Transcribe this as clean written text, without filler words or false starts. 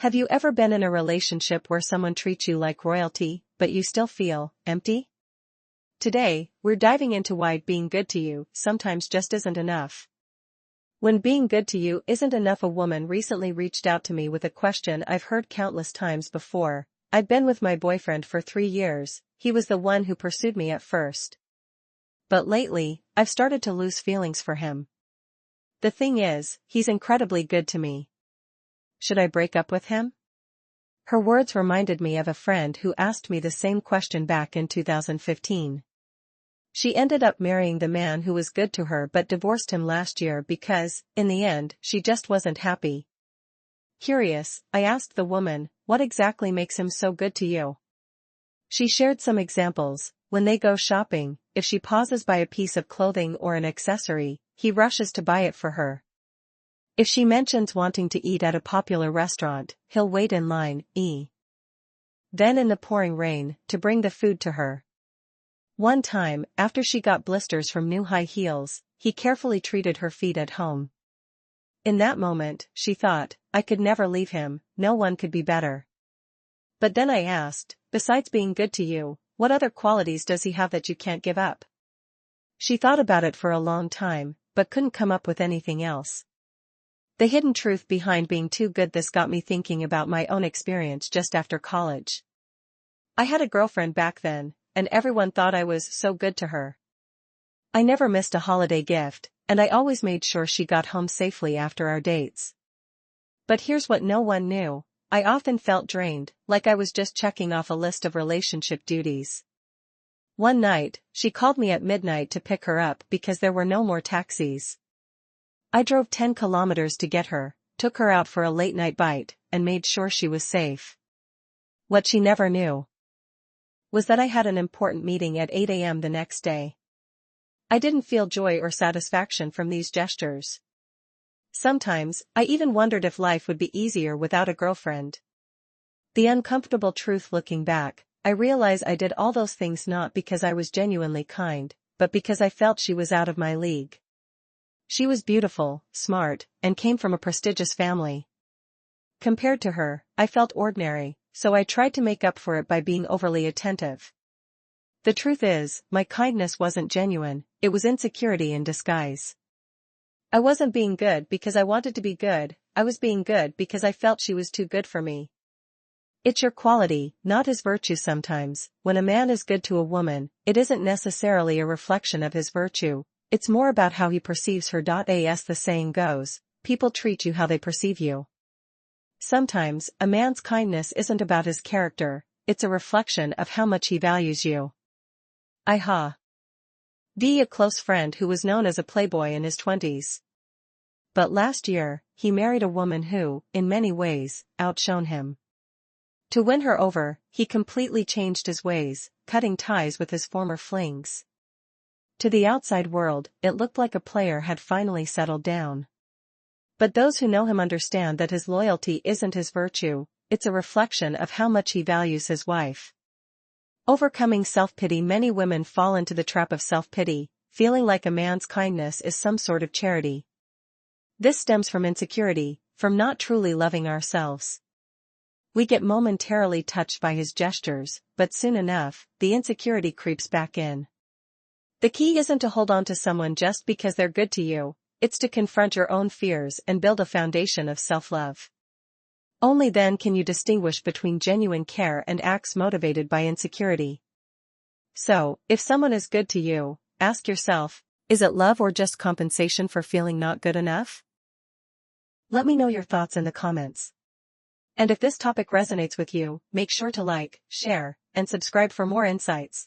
Have you ever been in a relationship where someone treats you like royalty, but you still feel empty? Today, we're diving into why being good to you sometimes just isn't enough. When being good to you isn't enough, a woman recently reached out to me with a question I've heard countless times before. I'd been with my boyfriend for 3 years, he was the one who pursued me at first. But lately, I've started to lose feelings for him. The thing is, he's incredibly good to me. Should I break up with him? Her words reminded me of a friend who asked me the same question back in 2015. She ended up marrying the man who was good to her but divorced him last year because, in the end, she just wasn't happy. Curious, I asked the woman, what exactly makes him so good to you? She shared some examples. When they go shopping, if she pauses by a piece of clothing or an accessory, he rushes to buy it for her. If she mentions wanting to eat at a popular restaurant, he'll wait in line, then in the pouring rain, to bring the food to her. One time, after she got blisters from new high heels, he carefully treated her feet at home. In that moment, she thought, I could never leave him, no one could be better. But then I asked, besides being good to you, what other qualities does he have that you can't give up? She thought about it for a long time, but couldn't come up with anything else. The hidden truth behind being too good. This got me thinking about my own experience just after college. I had a girlfriend back then, and everyone thought I was so good to her. I never missed a holiday gift, and I always made sure she got home safely after our dates. But here's what no one knew. I often felt drained, like I was just checking off a list of relationship duties. One night, she called me at midnight to pick her up because there were no more taxis. I drove 10 kilometers to get her, took her out for a late-night bite, and made sure she was safe. What she never knew was that I had an important meeting at 8 a.m. the next day. I didn't feel joy or satisfaction from these gestures. Sometimes, I even wondered if life would be easier without a girlfriend. The uncomfortable truth: looking back, I realize I did all those things not because I was genuinely kind, but because I felt she was out of my league. She was beautiful, smart, and came from a prestigious family. Compared to her, I felt ordinary, so I tried to make up for it by being overly attentive. The truth is, my kindness wasn't genuine, it was insecurity in disguise. I wasn't being good because I wanted to be good, I was being good because I felt she was too good for me. It's your quality, not his virtue. Sometimes, when a man is good to a woman, it isn't necessarily a reflection of his virtue. It's more about how he perceives her. As the saying goes, people treat you how they perceive you. Sometimes, a man's kindness isn't about his character, it's a reflection of how much he values you. A close friend who was known as a playboy in his 20s. But last year, he married a woman who, in many ways, outshone him. To win her over, he completely changed his ways, cutting ties with his former flings. To the outside world, it looked like a player had finally settled down. But those who know him understand that his loyalty isn't his virtue, it's a reflection of how much he values his wife. Overcoming self-pity. Many women fall into the trap of self-pity, feeling like a man's kindness is some sort of charity. This stems from insecurity, from not truly loving ourselves. We get momentarily touched by his gestures, but soon enough, the insecurity creeps back in. The key isn't to hold on to someone just because they're good to you, it's to confront your own fears and build a foundation of self-love. Only then can you distinguish between genuine care and acts motivated by insecurity. So, if someone is good to you, ask yourself, is it love or just compensation for feeling not good enough? Let me know your thoughts in the comments. And if this topic resonates with you, make sure to like, share, and subscribe for more insights.